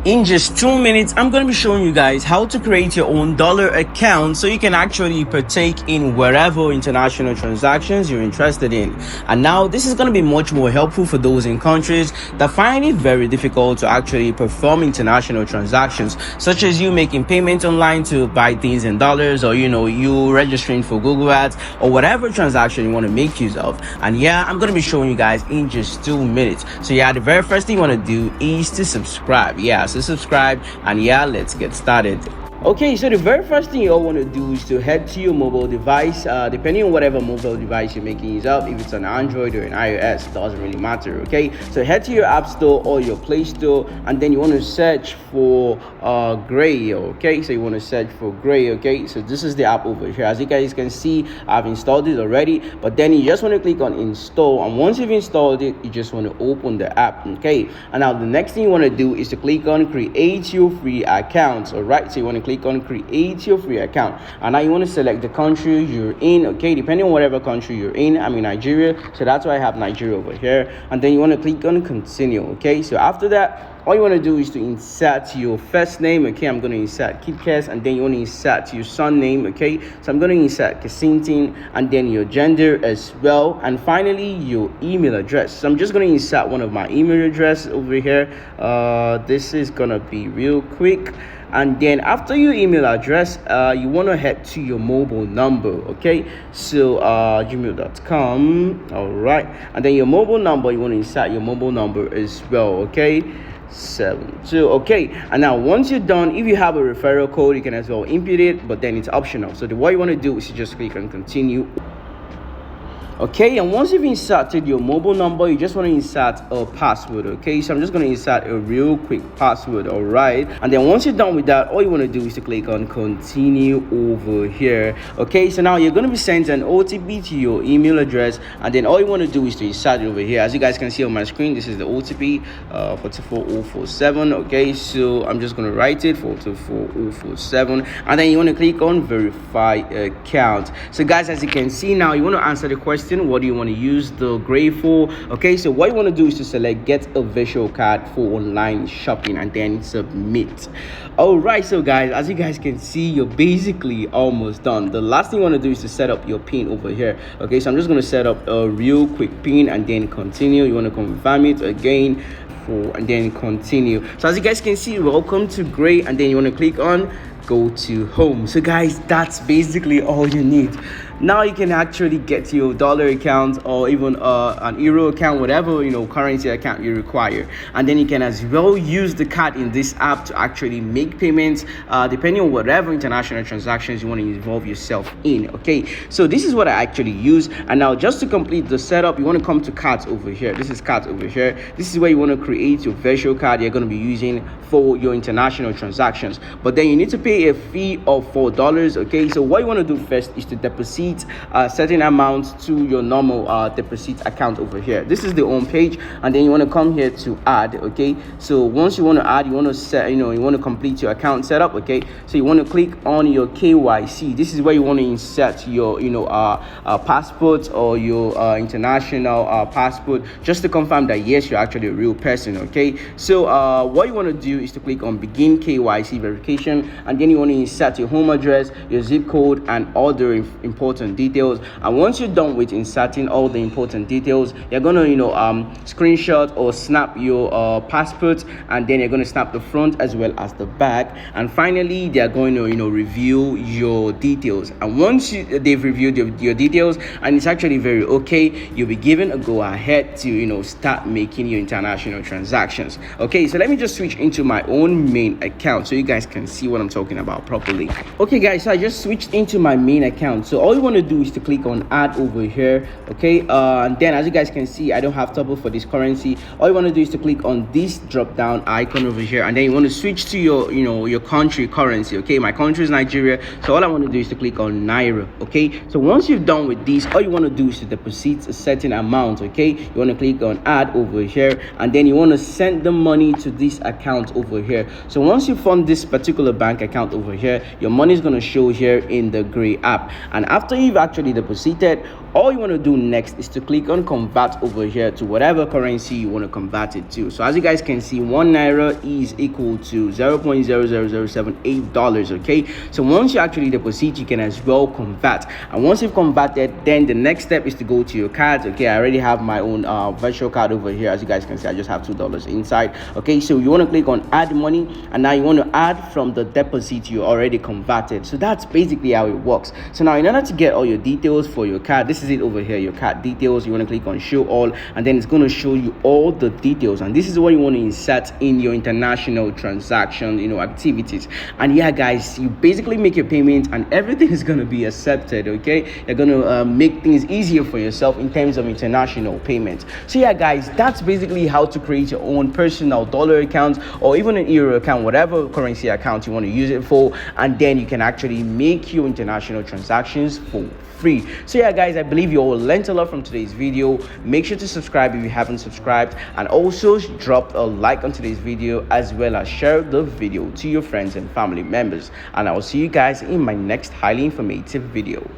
In just 2 minutes, I'm going to be showing you guys how to create your own dollar account so you can actually partake in wherever international transactions you're interested in. And now this is going to be much more helpful for those in countries that find it very difficult to actually perform international transactions, such as you making payments online to buy things in dollars, or you registering for Google Ads, or whatever transaction you want to make use of. And yeah, I'm going to be showing you guys in just 2 minutes. So yeah, the very first thing you want to do is to subscribe. So subscribe, and yeah, let's get started. Okay, so the very first thing you all want to do is to head to your mobile device, depending on whatever mobile device you're making use of. If it's an Android or an iOS, it doesn't really matter. Okay, so head to your App Store or your Play Store, and then you want to search for Grail. Okay, so you want to search for Grail. Okay, so this is the app over here. As you guys can see, I've installed it already, but then you just want to click on install, and once you've installed it, you just want to open the app. Okay, and now the next thing you want to do is to click on create your free account. All right, so you want to click on create your free account, and now you want to select the country you're in. Okay, depending on whatever country you're in. I'm in Nigeria, so that's why I have Nigeria over here. And then you want to click on continue. Okay, so after that, all you want to do is to insert your first name. Okay, I'm going to insert Kidcast, and then you want to insert your son name. Okay, so I'm going to insert Kasintin, and then your gender as well, and finally your email address. So I'm just going to insert one of my email address over here. This is going to be real quick. And then after your email address, you want to head to your mobile number. Okay, so gmail.com. all right, and then your mobile number, you want to insert your mobile number as well. Okay, 72. Okay, and now once you're done, if you have a referral code, you can as well input it, but then it's optional. So what you want to do is you just click on continue. Okay, and once you've inserted your mobile number, you just want to insert a password. Okay, so I'm just going to insert a real quick password. All right, and then once you're done with that, all you want to do is to click on continue over here. Okay, so now you're going to be sent an OTP to your email address, and then all you want to do is to insert it over here. As you guys can see on my screen, this is the OTP 44047. Okay, so I'm just going to write it 44047, and then you want to click on verify account. So guys, as you can see now, you want to answer the question, what do you want to use the Grail for? Okay, so what you want to do is to select get a virtual card for online shopping, and then submit. All right, so guys, as you guys can see, you're basically almost done. The last thing you want to do is to set up your pin over here. Okay, so I'm just going to set up a real quick pin, and then continue. You want to confirm it again, and then continue. So as you guys can see, welcome to Grail, and then you want to click on go to home. So guys, that's basically all you need. Now you can actually get your dollar account, or even an euro account, whatever currency account you require, and then you can as well use the card in this app to actually make payments depending on whatever international transactions you want to involve yourself in. Okay, so this is what I actually use. And now just to complete the setup, you want to come to cards over here. This is cards over here. This is where you want to create your virtual card you're going to be using for your international transactions, but then you need to pay a fee of $4. Okay, so what you want to do first is to deposit a certain amount to your normal deposit account over here. This is the home page, and then you want to come here to add. Okay, so once you want to add, you want to set you want to complete your account setup. Okay, so you want to click on your KYC. This is where you want to insert your passport, or your international passport, just to confirm that yes, you're actually a real person. Okay, so what you want to do is to click on begin KYC verification, and then you want to insert your home address, your zip code, and other important details. And once you're done with inserting all the important details, you're gonna screenshot or snap your passport, and then you're going to snap the front as well as the back, and finally they're going to review your details. And once they've reviewed your details and it's actually very okay, you'll be given a go ahead to start making your international transactions. Okay, so let me just switch into my own main account so you guys can see what I'm talking about properly. Okay guys, so I just switched into my main account. So all you want to do is to click on add over here. Okay, and then as you guys can see, I don't have Topple for this currency. All you want to do is to click on this drop down icon over here, and then you want to switch to your your country currency. Okay, my country is Nigeria, so all I want to do is to click on Naira. Okay, so once you've done with this, all you want to do is to deposit a certain amount. Okay, you want to click on add over here, and then you want to send the money to this account over here. So once you fund this particular bank account over here, your money is going to show here in the Grail app. And after you've actually deposited, all you want to do next is to click on convert over here to whatever currency you want to convert it to. So as you guys can see, 1 naira is equal to $0.00078. Okay, so once you actually deposit, you can as well convert, and once you've converted, then the next step is to go to your cards. Okay, I already have my own virtual card over here. As you guys can see, I just have $2 inside. Okay, so you want to click on add money, and now you want to add from the deposit you already converted. So that's basically how it works. So now in order to get all your details for your card, this is it over here, your card details. You want to click on show all, and then it's going to show you all the details, and this is what you want to insert in your international transaction, activities. And yeah guys, you basically make your payment and everything is going to be accepted. Okay, you're going to make things easier for yourself in terms of international payments. So yeah guys, that's basically how to create your own personal dollar account, or even an euro account, whatever currency account you want to use it for, and then you can actually make your international transactions for free. So yeah guys, I believe you all learned a lot from today's video. Make sure to subscribe if you haven't subscribed, and also drop a like on today's video, as well as share the video to your friends and family members. And I will see you guys in my next highly informative video.